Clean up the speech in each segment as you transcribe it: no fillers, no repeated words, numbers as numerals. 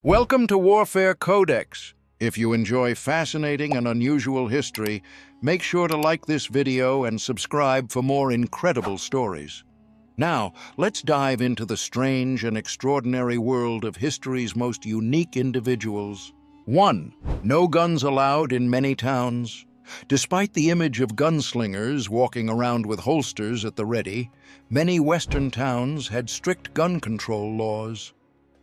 Welcome to Warfare Codex. If you enjoy fascinating and unusual history, make sure to like this video and subscribe for more incredible stories. Now, let's dive into the strange and extraordinary world of history's most unique individuals. 1. No guns allowed in many towns. Despite the image of gunslingers walking around with holsters at the ready, many Western towns had strict gun control laws.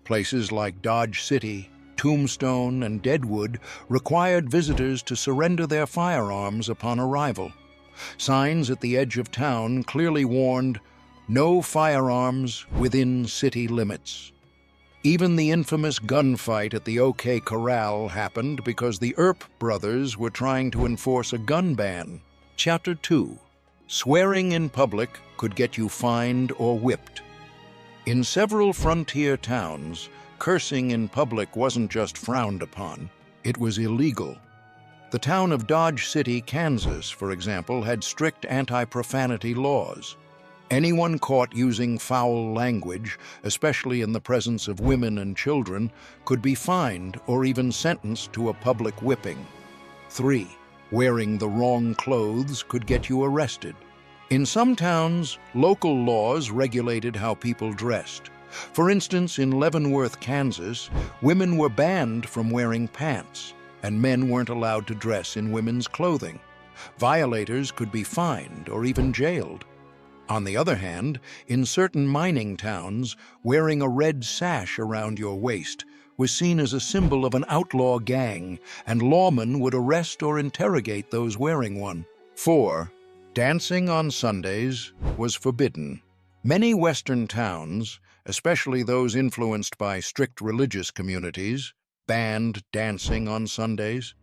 Places like Dodge City, Tombstone, and Deadwood required visitors to surrender their firearms upon arrival. Signs at the edge of town clearly warned, "No firearms within city limits." Even the infamous gunfight at the OK Corral happened because the Earp brothers were trying to enforce a gun ban. Chapter 2. Swearing in public could get you fined or whipped. In several frontier towns, cursing in public wasn't just frowned upon, it was illegal. The town of Dodge City, Kansas, for example, had strict anti-profanity laws. Anyone caught using foul language, especially in the presence of women and children, could be fined or even sentenced to a public whipping. 3. Wearing the wrong clothes could get you arrested. In some towns, local laws regulated how people dressed. For instance, in Leavenworth, Kansas, women were banned from wearing pants, and men weren't allowed to dress in women's clothing. Violators could be fined or even jailed. On the other hand, in certain mining towns, wearing a red sash around your waist was seen as a symbol of an outlaw gang, and lawmen would arrest or interrogate those wearing one. 4. Dancing on Sundays was forbidden. Many Western towns, especially those influenced by strict religious communities, banned dancing on Sundays.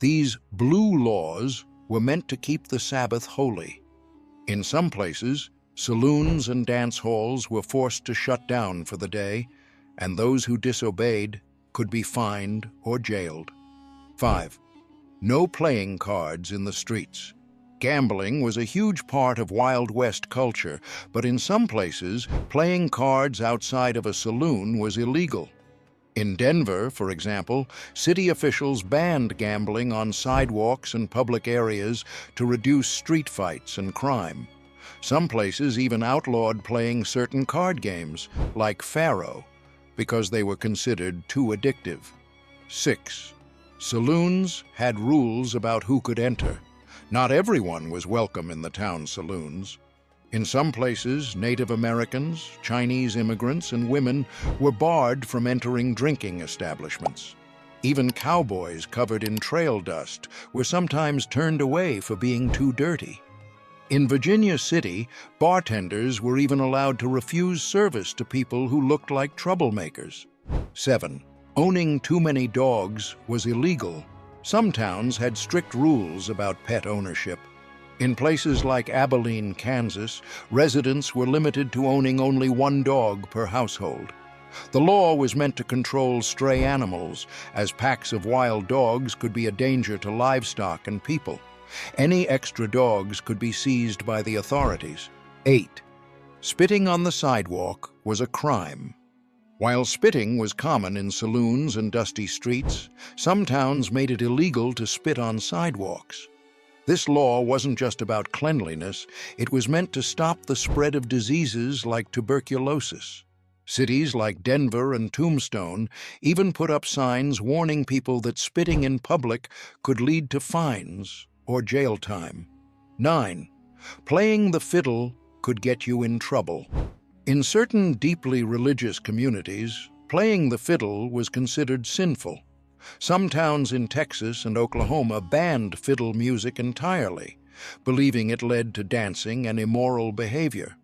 These blue laws were meant to keep the Sabbath holy. In some places, saloons and dance halls were forced to shut down for the day, and those who disobeyed could be fined or jailed. 5. No playing cards in the streets. Gambling was a huge part of Wild West culture, but in some places, playing cards outside of a saloon was illegal. In Denver, for example, city officials banned gambling on sidewalks and public areas to reduce street fights and crime. Some places even outlawed playing certain card games, like Faro, because they were considered too addictive. 6. Saloons had rules about who could enter. Not everyone was welcome in the town saloons. In some places, Native Americans, Chinese immigrants, and women were barred from entering drinking establishments. Even cowboys covered in trail dust were sometimes turned away for being too dirty. In Virginia City, bartenders were even allowed to refuse service to people who looked like troublemakers. 7. Owning too many dogs was illegal. Some towns had strict rules about pet ownership. In places like Abilene, Kansas, residents were limited to owning only one dog per household. The law was meant to control stray animals, as packs of wild dogs could be a danger to livestock and people. Any extra dogs could be seized by the authorities. 8. Spitting on the sidewalk was a crime. While spitting was common in saloons and dusty streets, some towns made it illegal to spit on sidewalks. This law wasn't just about cleanliness, it was meant to stop the spread of diseases like tuberculosis. Cities like Denver and Tombstone even put up signs warning people that spitting in public could lead to fines or jail time. 9. Playing the fiddle could get you in trouble. In certain deeply religious communities, playing the fiddle was considered sinful. Some towns in Texas and Oklahoma banned fiddle music entirely, believing it led to dancing and immoral behavior.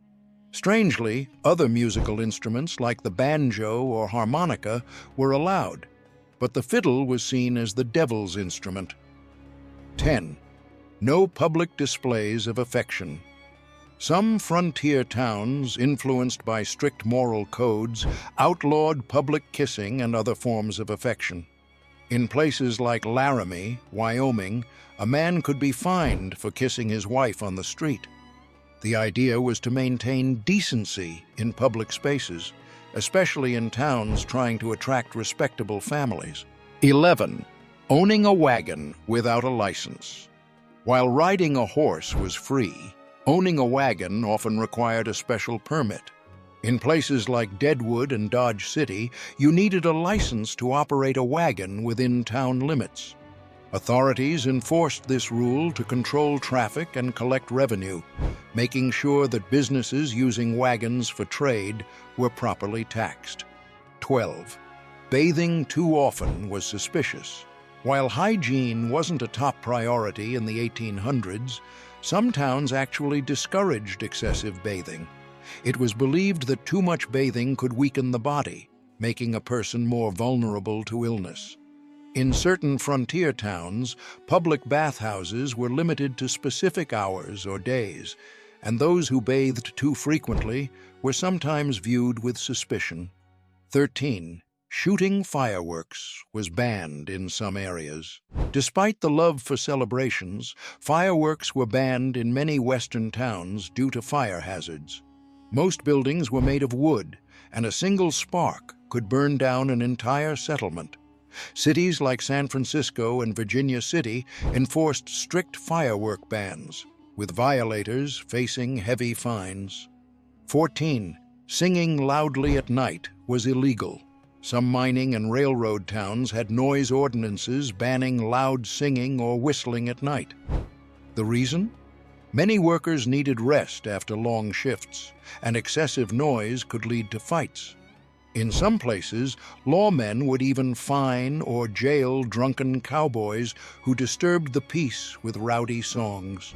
Strangely, other musical instruments like the banjo or harmonica were allowed, but the fiddle was seen as the devil's instrument. 10. No public displays of affection. Some frontier towns, influenced by strict moral codes, outlawed public kissing and other forms of affection. In places like Laramie, Wyoming, a man could be fined for kissing his wife on the street. The idea was to maintain decency in public spaces, especially in towns trying to attract respectable families. 11. Owning a wagon without a license. While riding a horse was free, owning a wagon often required a special permit. In places like Deadwood and Dodge City, you needed a license to operate a wagon within town limits. Authorities enforced this rule to control traffic and collect revenue, making sure that businesses using wagons for trade were properly taxed. 12. Bathing too often was suspicious. While hygiene wasn't a top priority in the 1800s, some towns actually discouraged excessive bathing. It was believed that too much bathing could weaken the body, making a person more vulnerable to illness. In certain frontier towns, public bathhouses were limited to specific hours or days, and those who bathed too frequently were sometimes viewed with suspicion. 13. Shooting fireworks was banned in some areas. Despite the love for celebrations, fireworks were banned in many Western towns due to fire hazards. Most buildings were made of wood, and a single spark could burn down an entire settlement. Cities like San Francisco and Virginia City enforced strict firework bans, with violators facing heavy fines. 14. Singing loudly at night was illegal. Some mining and railroad towns had noise ordinances banning loud singing or whistling at night. The reason? Many workers needed rest after long shifts, and excessive noise could lead to fights. In some places, lawmen would even fine or jail drunken cowboys who disturbed the peace with rowdy songs.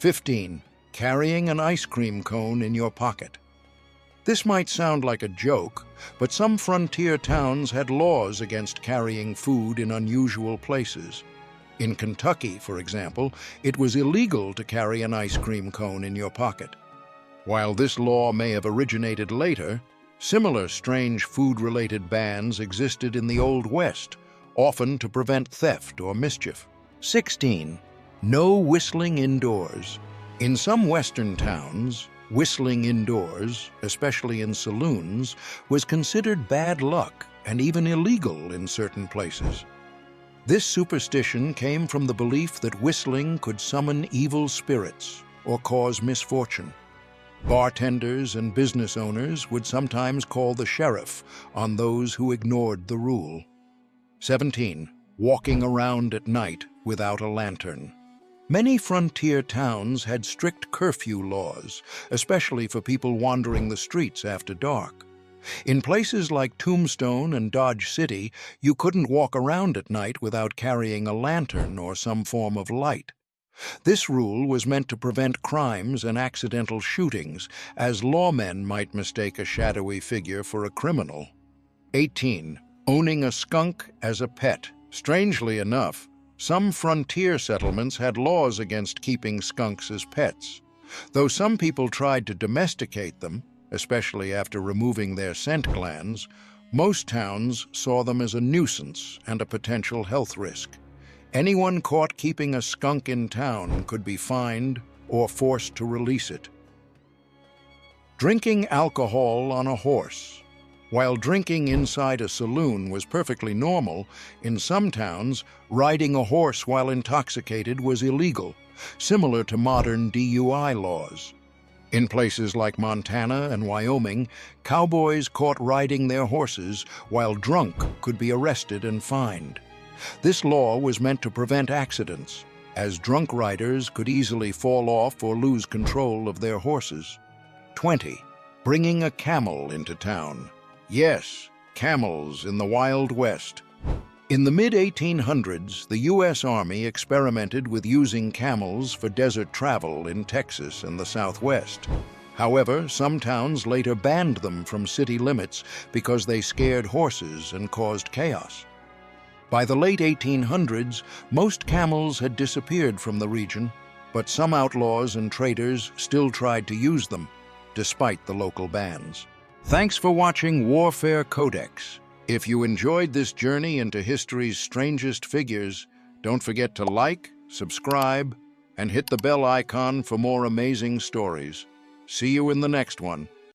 15. Carrying an ice cream cone in your pocket. This might sound like a joke, but some frontier towns had laws against carrying food in unusual places. In Kentucky, for example, it was illegal to carry an ice cream cone in your pocket. While this law may have originated later, similar strange food-related bans existed in the Old West, often to prevent theft or mischief. 16. No whistling indoors. In some Western towns, whistling indoors, especially in saloons, was considered bad luck and even illegal in certain places. This superstition came from the belief that whistling could summon evil spirits or cause misfortune. Bartenders and business owners would sometimes call the sheriff on those who ignored the rule. 17. Walking around at night without a lantern. Many frontier towns had strict curfew laws, especially for people wandering the streets after dark. In places like Tombstone and Dodge City, you couldn't walk around at night without carrying a lantern or some form of light. This rule was meant to prevent crimes and accidental shootings, as lawmen might mistake a shadowy figure for a criminal. 18. Owning a skunk as a pet. Strangely enough, some frontier settlements had laws against keeping skunks as pets. Though some people tried to domesticate them, especially after removing their scent glands, most towns saw them as a nuisance and a potential health risk. Anyone caught keeping a skunk in town could be fined or forced to release it. Drinking alcohol on a horse. While drinking inside a saloon was perfectly normal, in some towns, riding a horse while intoxicated was illegal, similar to modern DUI laws. In places like Montana and Wyoming, cowboys caught riding their horses while drunk could be arrested and fined. This law was meant to prevent accidents, as drunk riders could easily fall off or lose control of their horses. 20. Bringing a camel into town. Yes, camels in the Wild West. In the mid-1800s, the U.S. Army experimented with using camels for desert travel in Texas and the Southwest. However, some towns later banned them from city limits because they scared horses and caused chaos. By the late 1800s, most camels had disappeared from the region, but some outlaws and traders still tried to use them, despite the local bans. Thanks for watching Warfare Codex. If you enjoyed this journey into history's strangest figures, don't forget to like, subscribe, and hit the bell icon for more amazing stories. See you in the next one.